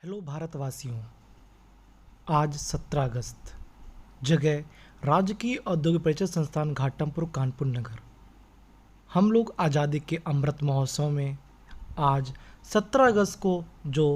Hello भारतवासियों। आज 17 अगस्त, जगह राजकीय औद्योगिक परिषद संस्थान घाटमपुर कानपुर नगर। हम लोग आज़ादी के अमृत महोत्सव में आज 17 अगस्त को जो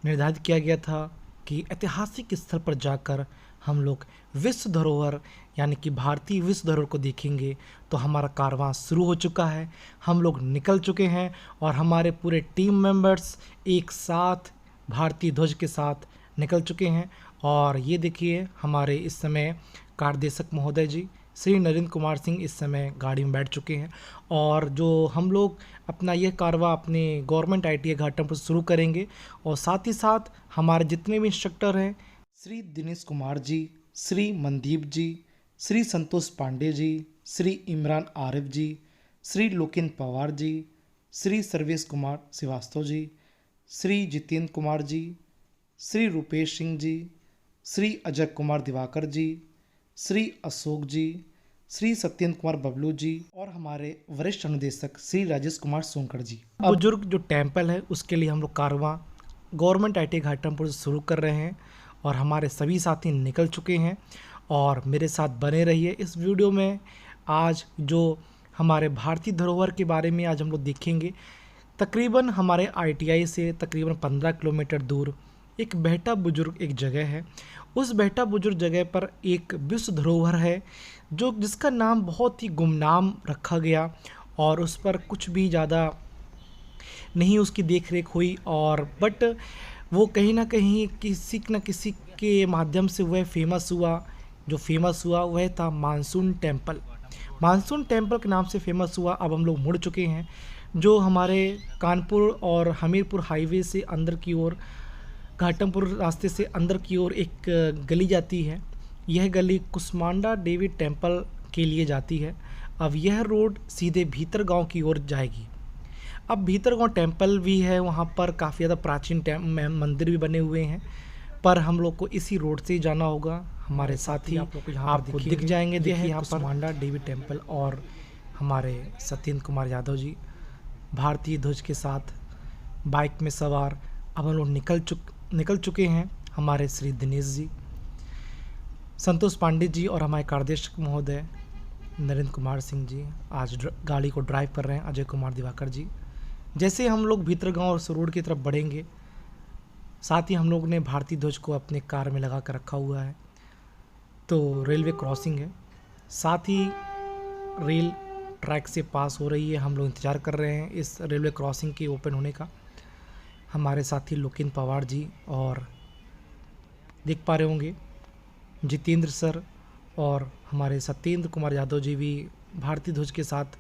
निर्धारित किया गया था कि ऐतिहासिक स्थल पर जाकर हम लोग विश्व धरोहर यानी कि भारतीय विश्व धरोहर को देखेंगे, तो हमारा कारवां शुरू हो चुका है। हम लोग निकल चुके हैं और हमारे पूरे टीम मेंबर्स एक साथ भारतीय ध्वज के साथ निकल चुके हैं। और ये देखिए, हमारे इस समय कारदेशक महोदय जी श्री नरेंद्र कुमार सिंह इस समय गाड़ी में बैठ चुके हैं। और जो हम लोग अपना यह कारवा अपने गवर्नमेंट ITI घाटमपुर शुरू करेंगे। और साथ ही साथ हमारे जितने भी इंस्ट्रक्टर हैं, श्री दिनेश कुमार जी, श्री मनदीप जी, श्री संतोष पांडे जी, श्री इमरान आरिफ जी, श्री लोकेंद्र पवार जी, श्री सर्वेश कुमार श्रीवास्तव जी, श्री जितेंद्र कुमार जी, श्री रूपेश सिंह जी, श्री अजय कुमार दिवाकर जी, श्री अशोक जी, श्री सत्येंद्र कुमार बबलू जी और हमारे वरिष्ठ अनुदेशक श्री राजेश कुमार सोनकर जी। बुजुर्ग जो टेम्पल है उसके लिए हम लोग कारवां गवर्नमेंट ITI घाटमपुर से शुरू कर रहे हैं और हमारे सभी साथी निकल चुके हैं। और मेरे साथ बने रहिए इस वीडियो में। आज जो हमारे भारतीय धरोहर के बारे में आज हम लोग देखेंगे। तकरीबन हमारे ITI से तकरीबन 15 किलोमीटर दूर एक बेहटा बुजुर्ग एक जगह है। उस बेहटा बुजुर्ग जगह पर एक विश्व धरोहर है जो जिसका नाम बहुत ही गुमनाम रखा गया और उस पर कुछ भी ज़्यादा नहीं उसकी देख रेख हुई। और बट वो कहीं ना कहीं किसी न किसी के माध्यम से वह फेमस हुआ। जो फेमस हुआ वह था मानसून टेम्पल। मानसून टेम्पल के नाम से फेमस हुआ। अब हम लोग मुड़ चुके हैं जो हमारे कानपुर और हमीरपुर हाईवे से अंदर की ओर, घाटमपुर रास्ते से अंदर की ओर एक गली जाती है। यह गली कुसमांडा देवी टेम्पल के लिए जाती है। अब यह रोड सीधे भीतर गांव की ओर जाएगी। अब भीतर गांव टेम्पल भी है, वहां पर काफ़ी ज़्यादा प्राचीन मंदिर भी बने हुए हैं, पर हम लोग को इसी रोड से ही जाना होगा। हमारे साथ ही आपको दिख जाएंगे। देखिए यहाँ पर कुसमांडा देवी टेम्पल और हमारे सत्येंद्र कुमार यादव जी भारतीय ध्वज के साथ बाइक में सवार। अब हम लोग निकल चुके हैं। हमारे श्री दिनेश जी, संतोष पांडे जी और हमारे कारदेशक महोदय नरेंद्र कुमार सिंह जी आज गाड़ी को ड्राइव कर रहे हैं। अजय कुमार दिवाकर जी। जैसे हम लोग भीतर गांव और रोड की तरफ बढ़ेंगे, साथ ही हम लोग ने भारतीय ध्वज को अपने कार में लगा कर रखा हुआ है। तो रेलवे क्रॉसिंग है, साथ ही रेल ट्रैक से पास हो रही है। हम लोग इंतज़ार कर रहे हैं इस रेलवे क्रॉसिंग के ओपन होने का। हमारे साथी लोकेंद्र पवार जी और देख पा रहे होंगे जितेंद्र सर और हमारे सत्येंद्र कुमार यादव जी भी भारतीय ध्वज के साथ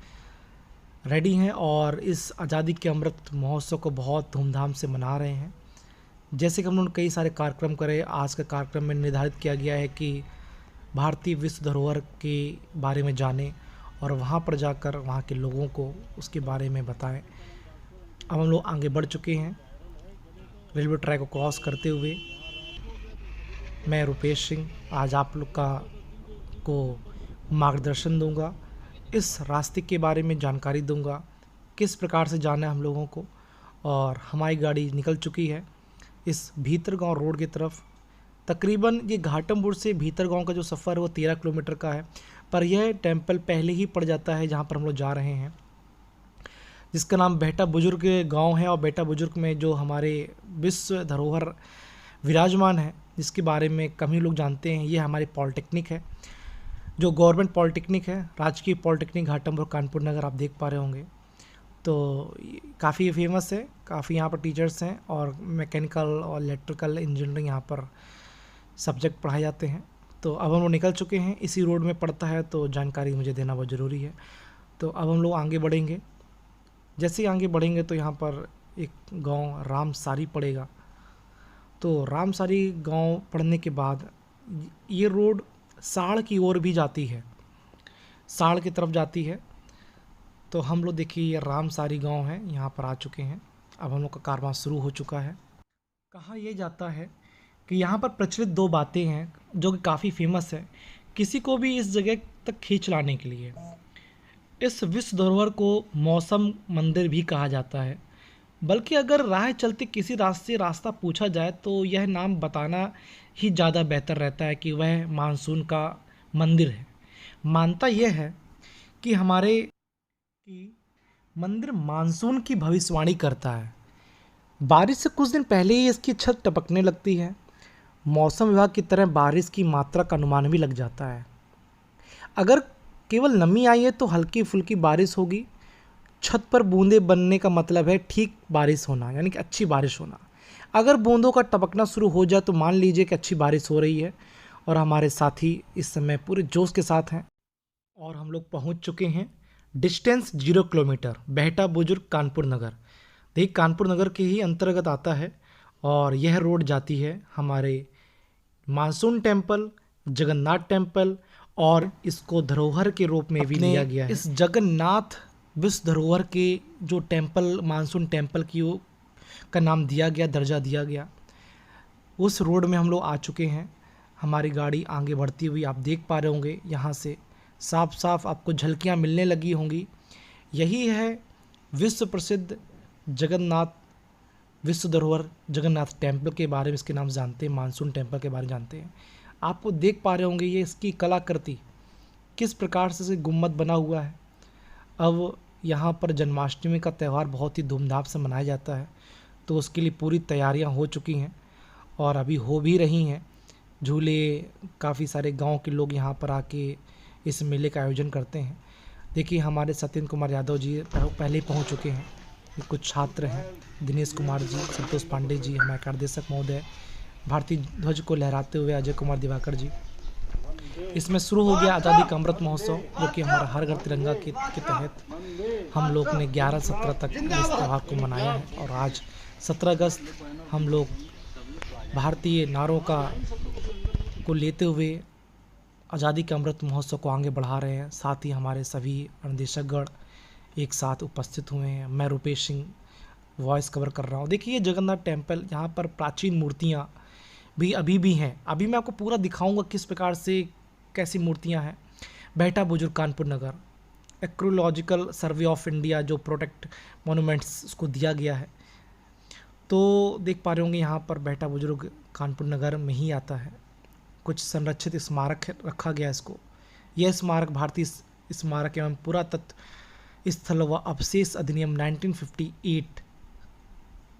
रेडी हैं और इस आज़ादी के अमृत महोत्सव को बहुत धूमधाम से मना रहे हैं। जैसे कि हम लोगों ने कई सारे कार्यक्रम करे, आज का कार्यक्रम में निर्धारित किया गया है कि भारतीय विश्व धरोहर के बारे में जानें और वहाँ पर जाकर वहाँ के लोगों को उसके बारे में बताएं। अब हम लोग आगे बढ़ चुके हैं रेलवे ट्रैक को क्रॉस करते हुए। मैं रूपेश सिंह आज आप लोग को मार्गदर्शन दूंगा, इस रास्ते के बारे में जानकारी दूंगा, किस प्रकार से जाना है हम लोगों को। और हमारी गाड़ी निकल चुकी है इस भीतरगांव रोड की तरफ। तकरीबन ये घाटमपुर से भीतरगांव का जो सफ़र है वो 13 किलोमीटर का है, पर यह टेम्पल पहले ही पड़ जाता है जहाँ पर हम लोग जा रहे हैं, जिसका नाम बेहटा बुजुर्ग गांव है। और बेहटा बुजुर्ग में जो हमारे विश्व धरोहर विराजमान है, जिसके बारे में कम ही लोग जानते हैं, ये हमारी पॉलिटेक्निक है, जो गवर्नमेंट पॉलिटेक्निक है, राजकीय पॉलिटेक्निक घाटमपुर कानपुर नगर। आप देख पा रहे होंगे तो काफ़ी फेमस है। काफ़ी यहाँ पर टीचर्स हैं और मैकेनिकल और इलेक्ट्रिकल इंजीनियरिंग यहाँ पर सब्जेक्ट पढ़ाए जाते हैं। तो अब हम लोग निकल चुके हैं, इसी रोड में पड़ता है, तो जानकारी मुझे देना बहुत ज़रूरी है। तो अब हम लोग आगे बढ़ेंगे। जैसे ही आगे बढ़ेंगे तो यहाँ पर एक गांव रामसारी पड़ेगा। तो रामसारी गांव पड़ने के बाद ये रोड साड़ की ओर भी जाती है, साड़ की तरफ जाती है। तो हम लोग देखिए ये रामसारी गांव है, यहाँ पर आ चुके हैं। अब हम लोग का कारवां शुरू हो चुका है। कहा यह जाता है कि यहाँ पर प्रचलित 2 बातें हैं जो कि काफ़ी फेमस है किसी को भी इस जगह तक खींच लाने के लिए। इस विश्व धरोहर को मौसम मंदिर भी कहा जाता है। बल्कि अगर राह चलते किसी रास्ता पूछा जाए तो यह नाम बताना ही ज़्यादा बेहतर रहता है कि वह मानसून का मंदिर है। मानता यह है कि मंदिर मानसून की भविष्यवाणी करता है। बारिश से कुछ दिन पहले ही इसकी छत टपकने लगती है। मौसम विभाग की तरह बारिश की मात्रा का अनुमान भी लग जाता है। अगर केवल नमी आई है तो हल्की फुल्की बारिश होगी। छत पर बूंदें बनने का मतलब है ठीक बारिश होना, यानी कि अच्छी बारिश होना। अगर बूंदों का टपकना शुरू हो जाए तो मान लीजिए कि अच्छी बारिश हो रही है। और हमारे साथी इस समय पूरे जोश के साथ हैं और हम लोग पहुंच चुके हैं। डिस्टेंस 0 किलोमीटर, बेहटा बुजुर्ग कानपुर नगर। देखिए कानपुर नगर के ही अंतर्गत आता है और यह रोड जाती है हमारे मानसून टेम्पल, जगन्नाथ टेम्पल, और इसको धरोहर के रूप में भी लिया गया है। इस जगन्नाथ विश्व धरोहर के जो टेम्पल, मानसून टेम्पल की का नाम दिया गया, दर्जा दिया गया। उस रोड में हम लोग आ चुके हैं। हमारी गाड़ी आगे बढ़ती हुई आप देख पा रहे होंगे, यहाँ से साफ साफ आपको झलकियाँ मिलने लगी होंगी। यही है विश्व प्रसिद्ध जगन्नाथ विश्व धरोहर जगन्नाथ टेम्पल के बारे में। इसके नाम जानते हैं, मानसून टेम्पल के बारे में जानते हैं। आपको देख पा रहे होंगे ये इसकी कलाकृति किस प्रकार से गुम्बद बना हुआ है। अब यहाँ पर जन्माष्टमी का त्यौहार बहुत ही धूमधाम से मनाया जाता है, तो उसके लिए पूरी तैयारियाँ हो चुकी हैं और अभी हो भी रही हैं। झूले, काफ़ी सारे गांव के लोग यहाँ पर आके इस मेले का आयोजन करते हैं। देखिए हमारे सत्येंद्र कुमार यादव जी पहले ही पहुँच चुके हैं। कुछ छात्र हैं, दिनेश कुमार जी, संतोष पांडे जी, हमारे कार्देशक महोदय, भारतीय ध्वज को लहराते हुए अजय कुमार दिवाकर जी। इसमें शुरू हो गया आज़ादी का अमृत महोत्सव, जो कि हमारा हर घर तिरंगा के तहत हम लोग ने 11-17 तक इस त्यौहार को मनाया है। और आज 17 अगस्त हम लोग भारतीय नारों को लेते हुए आज़ादी का अमृत महोत्सव को आगे बढ़ा रहे हैं। साथ ही हमारे सभी निर्देशकगण एक साथ उपस्थित हुए हैं। मैं रुपेश सिंह वॉइस कवर कर रहा हूँ। देखिए ये जगन्नाथ टेम्पल, यहाँ पर प्राचीन मूर्तियाँ भी अभी भी हैं। अभी मैं आपको पूरा दिखाऊंगा किस प्रकार से कैसी मूर्तियाँ हैं। बेहटा बुजुर्ग कानपुर नगर, एक्रोलॉजिकल सर्वे ऑफ इंडिया जो प्रोटेक्ट मोनूमेंट्स उसको दिया गया है, तो देख पा रहे होंगे यहाँ पर बेहटा बुजुर्ग कानपुर नगर में ही आता है। कुछ संरक्षित स्मारक रखा गया इसको। यह स्मारक भारतीय स्मारक एवं पुरातत्व स्थल व अवशेष अधिनियम 1958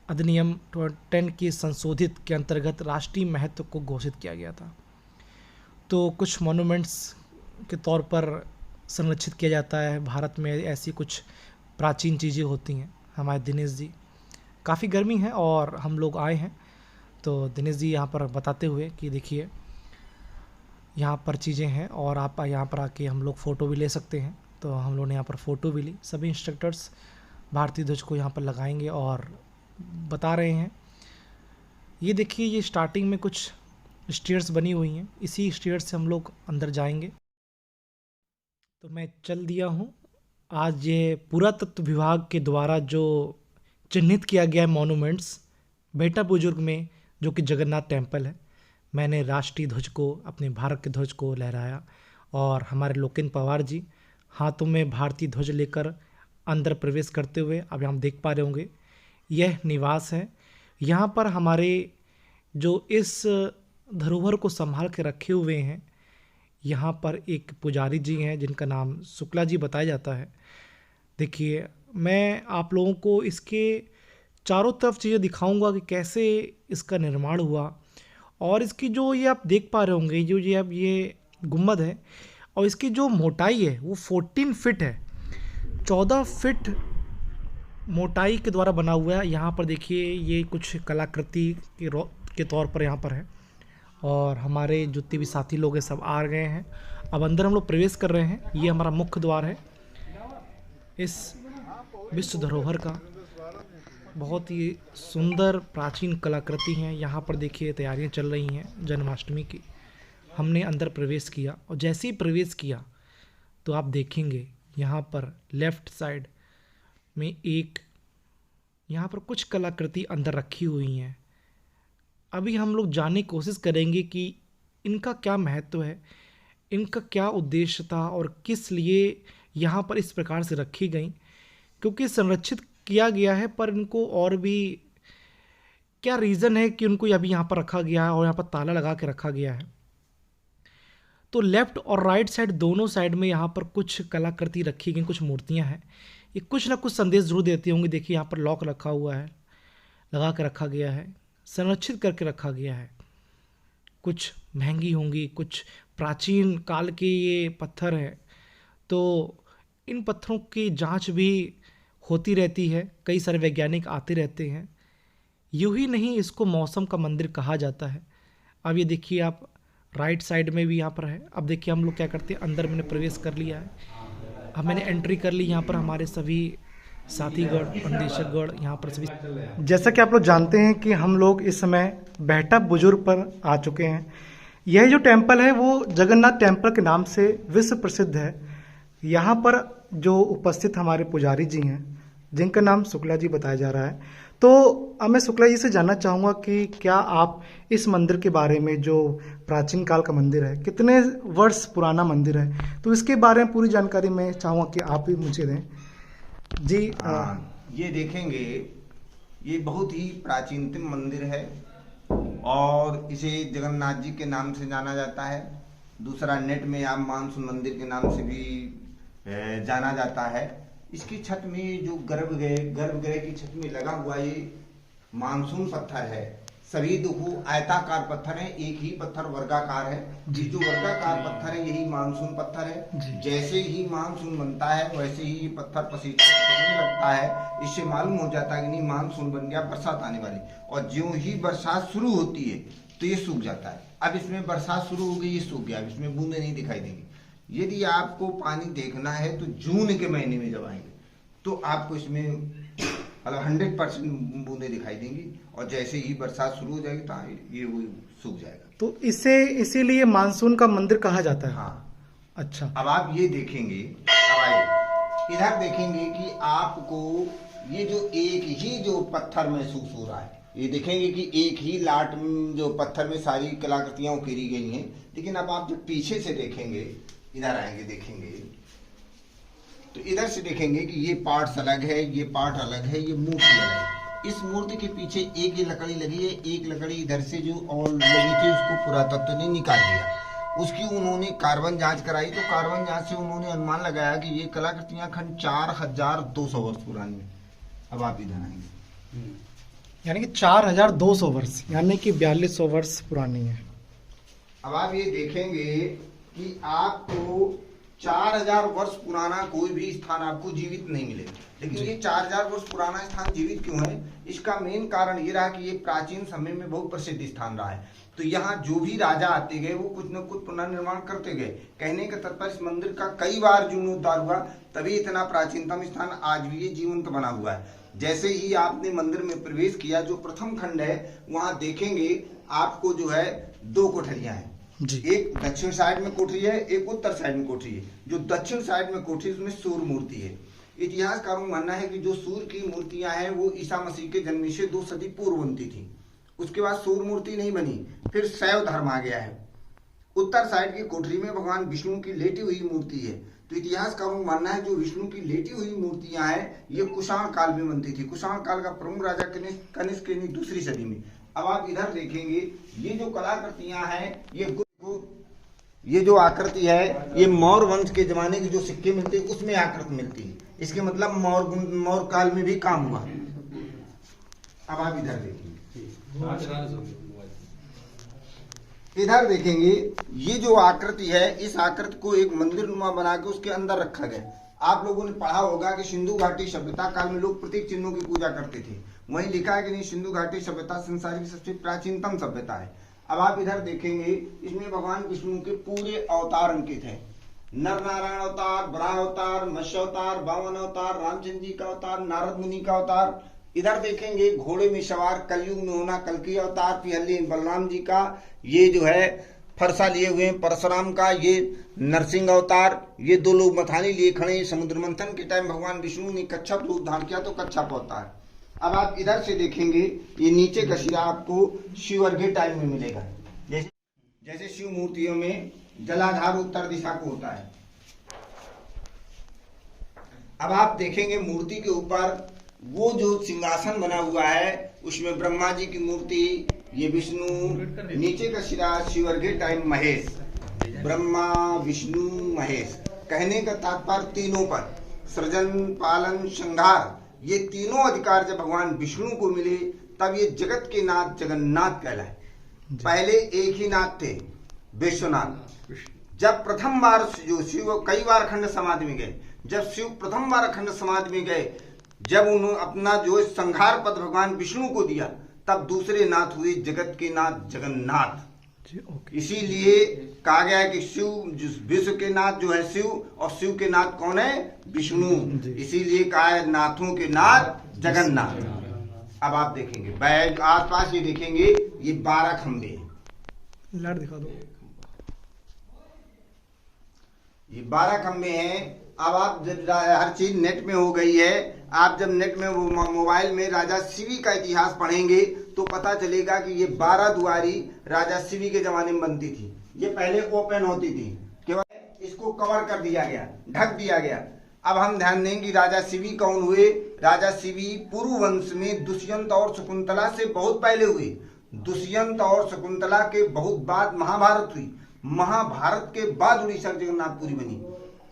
अधिनियम 10 के संशोधित के अंतर्गत राष्ट्रीय महत्व को घोषित किया गया था। तो कुछ मॉन्यूमेंट्स के तौर पर संरक्षित किया जाता है। भारत में ऐसी कुछ प्राचीन चीज़ें होती हैं। हमारे दिनेश जी, काफ़ी गर्मी है और हम लोग आए हैं, तो दिनेश जी यहाँ पर बताते हुए कि देखिए यहाँ पर चीज़ें हैं और आप यहाँ पर आके हम लोग फ़ोटो भी ले सकते हैं। तो हम लोगों ने यहाँ पर फ़ोटो भी ली। सभी इंस्ट्रक्टर्स भारतीय ध्वज को यहाँ पर लगाएंगे और बता रहे हैं। ये देखिए ये स्टार्टिंग में कुछ स्टेयर्स बनी हुई हैं, इसी स्टेयर्स से हम लोग अंदर जाएंगे। तो मैं चल दिया हूँ। आज ये पुरातत्व विभाग के द्वारा जो चिन्हित किया गया है मॉन्यूमेंट्स बेहटा बुजुर्ग में, जो कि जगन्नाथ टेम्पल है, मैंने राष्ट्रीय ध्वज को, अपने भारत के ध्वज को लहराया और हमारे लोकेंद्र पवार जी हाथों में भारतीय ध्वज लेकर अंदर प्रवेश करते हुए, अब हम देख पा रहे होंगे यह निवास है। यहाँ पर हमारे जो इस धरोहर को संभाल के रखे हुए हैं, यहाँ पर एक पुजारी जी हैं जिनका नाम शुक्ला जी बताया जाता है। देखिए मैं आप लोगों को इसके चारों तरफ चीज़ें दिखाऊंगा कि कैसे इसका निर्माण हुआ। और इसकी जो ये आप देख पा रहे होंगे, जो ये अब ये गुम्बद है और इसकी जो मोटाई है वो 14 फीट है। 14 फीट मोटाई के द्वारा बना हुआ है। यहाँ पर देखिए ये कुछ कलाकृति के तौर पर यहाँ पर है और हमारे जितने भी साथी लोग हैं सब आ गए हैं। अब अंदर हम लोग प्रवेश कर रहे हैं। ये हमारा मुख्य द्वार है इस विश्व धरोहर का। बहुत ही सुंदर प्राचीन कलाकृति हैं। यहाँ पर देखिए तैयारियां चल रही हैं जन्माष्टमी की। हमने अंदर प्रवेश किया और जैसे ही प्रवेश किया तो आप देखेंगे यहाँ पर लेफ़्ट साइड में एक यहाँ पर कुछ कलाकृति अंदर रखी हुई हैं। अभी हम लोग जानने की कोशिश करेंगे कि इनका क्या महत्व है, इनका क्या उद्देश्य था और किस लिए यहाँ पर इस प्रकार से रखी गई। क्योंकि संरक्षित किया गया है, पर इनको और भी क्या रीज़न है कि उनको अभी यहाँ पर रखा गया है और यहाँ पर ताला लगा के रखा गया है। तो लेफ़्ट और राइट साइड दोनों साइड में यहाँ पर कुछ कलाकृति रखी गई, कुछ मूर्तियाँ हैं। ये कुछ ना कुछ संदेश ज़रूर देती होंगी। देखिए यहाँ पर लॉक रखा हुआ है, लगा के रखा गया है, संरक्षित करके रखा गया है। कुछ महंगी होंगी, कुछ प्राचीन काल के ये पत्थर हैं। तो इन पत्थरों की जांच भी होती रहती है, कई सारे वैज्ञानिक आते रहते हैं। यूं ही नहीं, इसको मौसम का मंदिर कहा जाता है। अब ये देखिए आप, राइट साइड में भी यहाँ पर है। अब देखिए हम लोग क्या करते हैं, अंदर मैंने प्रवेश कर लिया है, अब मैंने एंट्री कर ली। यहाँ पर हमारे सभी साथीगण, अन्वेषकगण यहाँ पर सभी, जैसा कि आप लोग जानते हैं कि हम लोग इस समय बेहटा बुजुर्ग पर आ चुके हैं। यह जो टेम्पल है वो जगन्नाथ टेम्पल के नाम से विश्व प्रसिद्ध है। यहाँ पर जो उपस्थित हमारे पुजारी जी हैं, जिनका नाम शुक्ला जी बताया जा रहा है, तो अब मैं शुक्ला जी से जानना चाहूँगा कि क्या आप इस मंदिर के बारे में, जो प्राचीन काल का मंदिर है, कितने वर्ष पुराना मंदिर है, तो इसके बारे में पूरी जानकारी मैं चाहूँगा कि आप ही मुझे दें जी। ये देखेंगे, ये बहुत ही प्राचीनतम मंदिर है और इसे जगन्नाथ जी के नाम से जाना जाता है। दूसरा, नेट में आप मानसून मंदिर के नाम से भी जाना जाता है। इसकी छत में जो गर्भगृह की छत में लगा हुआ ये मानसून पत्थर है। सभी दो आयताकार पत्थर हैं, एक ही पत्थर वर्गाकार है। ये जो वर्गाकार पत्थर है यही मानसून पत्थर है। जैसे ही मानसून बनता है वैसे ही ये पत्थर पसीने लगता है। इससे मालूम हो जाता है कि नहीं, मानसून बन गया, बरसात आने वाली। और ज्यों ही बरसात शुरू होती है तो ये सूख जाता है। अब इसमें बरसात शुरू हो गई, ये सूख गया, अब इसमें बूंदे नहीं दिखाई देंगी। यदि आपको पानी देखना है तो जून के महीने में जब आएंगे तो आपको इसमें मतलब 100% बूंदे दिखाई देंगी। और जैसे ही बरसात शुरू हो जाएगी तो ये वो सूख जाएगा। तो इसीलिए मानसून का मंदिर कहा जाता है। हाँ, अच्छा। अब आप ये देखेंगे, अब आइए इधर देखेंगे कि आपको ये जो एक ही जो पत्थर महसूस हो रहा है, ये देखेंगे कि एक ही लाट जो पत्थर में सारी कलाकृतियां उकेरी गई हैं। लेकिन अब आप जब पीछे से देखेंगे, इधर आएंगे, देखेंगे तो इधर से देखेंगे कि ये पार्ट्स अलग है, ये पार्ट अलग है, ये मूर्ति अलग है। इस मूर्ति के पीछे एक ये लकड़ी लगी है, एक लकड़ी इधर से जो और लगी थी उसको पुरातत्व ने निकाल दिया। उसकी उन्होंने कार्बन जांच कराई तो कार्बन जांच से उन्होंने अनुमान लगाया कि ये कलाकृतियां खंड 4200 वर्ष पुरानी है। अब आप इधर आएंगे, यानी कि 4200 वर्ष, यानी कि 4200 वर्ष पुरानी है। अब आप ये देखेंगे कि आपको 4000 वर्ष पुराना कोई भी स्थान आपको जीवित नहीं मिलेगा। लेकिन ये 4000 वर्ष पुराना स्थान जीवित क्यों है? इसका मेन कारण ये रहा कि ये प्राचीन समय में बहुत प्रसिद्ध स्थान रहा है। तो यहाँ जो भी राजा आते गए वो कुछ न कुछ पुनर्निर्माण करते गए। कहने का तात्पर्य इस मंदिर का कई बार जीर्णोद्धार हुआ, तभी इतना प्राचीनतम स्थान आज भी ये जीवंत बना हुआ है। जैसे ही आपने मंदिर में प्रवेश किया, जो प्रथम खंड है वहां देखेंगे आपको जो है 2 कोठरियां हैं। एक दक्षिण साइड में कोठरी है, एक उत्तर साइड में कोठरी है। जो दक्षिण साइड में कोठरी उसमें सूर्य मूर्ति है। इतिहासकारों का मानना है कि जो सूर्य की मूर्तियां हैं वो ईसा मसीह के जन्म से 2 सदी पूर्व बनती थी। उसके बाद सूर्य मूर्ति नहीं बनी, फिर शैव धर्म आ गया है। उत्तर साइड की कोठरी में भगवान विष्णु की लेटी हुई मूर्ति है। तो इतिहासकारों का मानना है जो विष्णु की लेटी हुई मूर्तियां हैं ये कुषाण काल में बनती थी। कुषाण काल का प्रमुख राजा कनिष्क ने 2री सदी में। अब आप इधर देखेंगे, ये जो कलाकृतियां हैं, ये जो आकृति है, ये मौर्य वंश के जमाने के जो सिक्के मिलते हैं उसमें आकृति मिलती है। इसके मतलब मौर्य काल में भी काम हुआ। अब आप इधर देखेंगे, इधर देखेंगे ये जो आकृति है, इस आकृति को एक मंदिर नुमा बना के उसके अंदर रखा गया। आप लोगों ने पढ़ा होगा कि सिंधु घाटी सभ्यता काल में लोग प्रतीक चिन्हों की पूजा करते थे। वहीं लिखा है कि नहीं, सिंधु घाटी सभ्यता संसार की सबसे प्राचीनतम सभ्यता है। अब आप इधर देखेंगे, इसमें भगवान विष्णु के पूरे अवतार अंकित है। नर नारायण अवतार, बराह अवतार, मत्स्य अवतार, वामन अवतार, रामचंद्र जी का अवतार, नारद मुनि का अवतार। इधर देखेंगे घोड़े में सवार कलयुग में होना कल्कि अवतार, पिहल्ली बलराम जी का, ये जो है फरसा लिए हुए परशुराम का, ये नरसिंह अवतार, ये 2 लोग मथानी लिए खड़े। समुद्र मंथन के टाइम भगवान विष्णु ने कच्छप रूप धारण किया तो कच्छप अवतार। अब आप इधर से देखेंगे, ये नीचे का शिरा आपको शिव अर्घ्य टाइम में मिलेगा। जैसे शिव मूर्तियों में जलाधार उत्तर दिशा को होता है। अब आप देखेंगे मूर्ति के ऊपर वो जो सिंहासन बना हुआ है उसमें ब्रह्मा जी की मूर्ति, ये विष्णु, नीचे का सिरा शिव अर्घ्य टाइम महेश, ब्रह्मा विष्णु महेश। कहने का तात्पर्य तीनों पर सृजन पालन संहार, ये तीनों अधिकार जब भगवान विष्णु को मिले तब ये जगत के नाथ जगन्नाथ कहलाए। पहले एक ही नाथ थे, विश्वनाथ। जब प्रथम बार जो शिव कई बार अखंड समाधि में गए, जब शिव प्रथम बार अखंड समाधि में गए, जब उन्होंने अपना जो संहार पद भगवान विष्णु को दिया, तब दूसरे नाथ हुए जगत के नाथ जगन्नाथ। इसीलिए कहा गया है कि शिव, विश्व के नाथ जो है शिव, और शिव के नाथ कौन है? विष्णु। इसीलिए कहा है नाथों के नाथ जगन्नाथ। अब आप देखेंगे बैग आसपास, ये देखेंगे ये 12 खंबे, लाइट दिखा दो, ये 12 खंबे हैं। अब आप जब हर चीज नेट में हो गई है, आप जब नेट में वो मोबाइल में राजा शिवी का इतिहास पढ़ेंगे तो पता चलेगा कि ये 12 दुआरी राजा शिवी के जमाने में बनती थी। ये पहले ओपन होती थी, केवल इसको कवर कर दिया गया, ढक दिया गया। अब हम ध्यान देंगे राजा शिवी कौन हुए। राजा शिवी पूर्व वंश में दुष्यंत और शकुंतला से बहुत पहले हुए। दुष्यंत और शकुंतला के बहुत बाद महाभारत हुई। महाभारत के बाद उड़ीसा जगन्नाथपुरी बनी।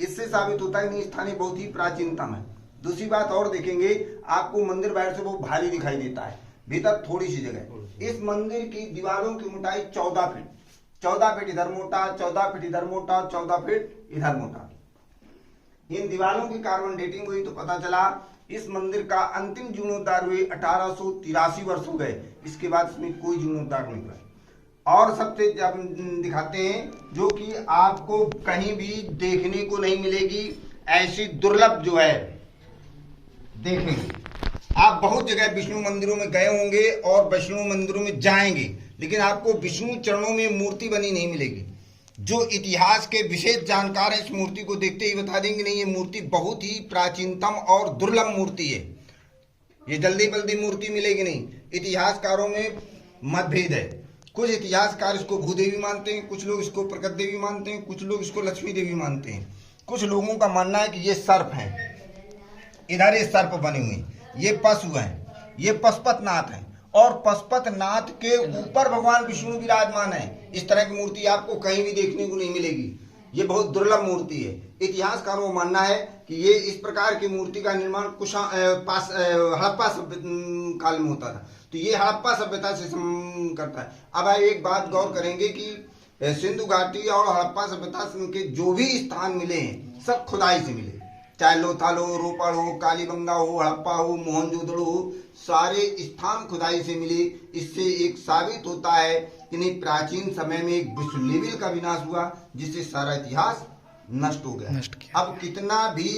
इससे साबित होता है कि स्थानीय बहुत ही प्राचीनतम है। दूसरी बात और देखेंगे, आपको मंदिर बाहर से बहुत भारी दिखाई देता है, भीतर थोड़ी सी जगह। इस मंदिर की दीवारों की मोटाई 14 फीट, 14 फीट इधर मोटा, 14 फीट इधर मोटा, 14 फीट इधर मोटा। इन दीवारों की कार्बन डेटिंग हुई तो पता चला इस मंदिर का अंतिम जीर्णोद्धार हुए 1883 वर्ष हो गए। इसके बाद इसमें कोई जीर्णोद्धार नहीं हुआ। और सबसे जब दिखाते हैं जो कि आपको कहीं भी देखने को नहीं मिलेगी, ऐसी दुर्लभ जो है, देखेंगे आप बहुत जगह विष्णु मंदिरों में गए होंगे और विष्णु मंदिरों में जाएंगे, लेकिन आपको विष्णु चरणों में मूर्ति बनी नहीं मिलेगी। जो इतिहास के विशेष जानकार हैं इस मूर्ति को देखते ही बता देंगे नहीं, ये मूर्ति बहुत ही प्राचीनतम और दुर्लभ मूर्ति है। ये जल्दी जल्दी मूर्ति मिलेगी नहीं। इतिहासकारों में मतभेद है। कुछ इतिहासकार इसको भूदेवी मानते हैं, कुछ लोग इसको प्रकट देवी मानते हैं, कुछ लोग इसको लक्ष्मी देवी मानते हैं। कुछ लोगों का मानना है कि ये सर्प हैं, इधर ये सर्प बने हुए, ये पशु हैं, ये पशुपतनाथ हैं, और पशुपतनाथ के ऊपर भगवान विष्णु विराजमान है। इस तरह की मूर्ति आपको कहीं भी देखने को नहीं मिलेगी। ये बहुत दुर्लभ मूर्ति है। इतिहासकारों का मानना है कि ये इस प्रकार की मूर्ति का निर्माण हड़प्पा काल में होता था, तो ये हड़प्पा सभ्यता से करता है। अब एक बात गौर करेंगे कि सिंधु घाटी और हड़प्पा सभ्यता के जो भी स्थान मिले हैं सब खुदाई से मिले, चाहे लोथाल हो, रोपड़ हो, कालीबंगा हो, हड़प्पा हो, मोहनजोदड़ो हो, सारे स्थान खुदाई से मिले। इससे एक साबित होता है कि नहीं, प्राचीन समय में एक विश्व लेवल का विनाश हुआ जिससे सारा इतिहास नष्ट हो गया। अब कितना भी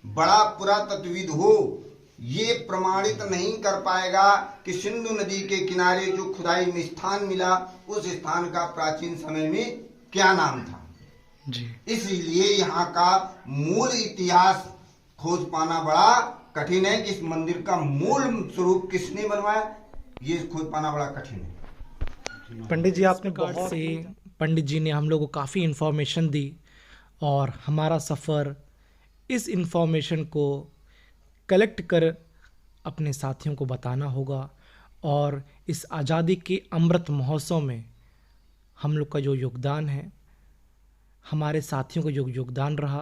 बड़ा पुरातत्वविद हो, ये प्रमाणित नहीं कर पाएगा कि सिंधु नदी के किनारे जो खुदाई में स्थान मिला उस स्थान का प्राचीन समय में क्या नाम था जी। इसलिए यहाँ का मूल इतिहास खोज पाना बड़ा कठिन है कि इस मंदिर का मूल स्वरूप किसने बनवाया, ये खोज पाना बड़ा कठिन है। पंडित जी आपने बहुत से पंडित जी ने हम लोग को काफ़ी इन्फॉर्मेशन दी और हमारा सफ़र इस इन्फॉर्मेशन को कलेक्ट कर अपने साथियों को बताना होगा। और इस आज़ादी के अमृत महोत्सव में हम लोग का जो योगदान है, हमारे साथियों का जो योगदान रहा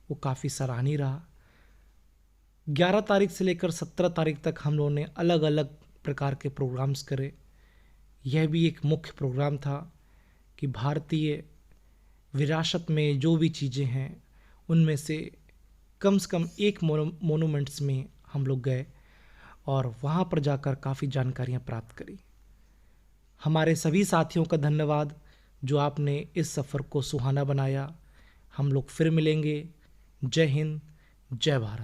वो काफ़ी सराहनीय रहा। 11 तारीख से लेकर 17 तारीख तक हम लोगों ने अलग अलग प्रकार के प्रोग्राम्स करे। यह भी एक मुख्य प्रोग्राम था कि भारतीय विरासत में जो भी चीज़ें हैं उनमें से कम एक मोनूमेंट्स में हम लोग गए और वहाँ पर जाकर काफ़ी जानकारियाँ प्राप्त करी। हमारे सभी साथियों का धन्यवाद जो आपने इस सफ़र को सुहाना बनाया। हम लोग फिर मिलेंगे। जय हिंद, जय भारत।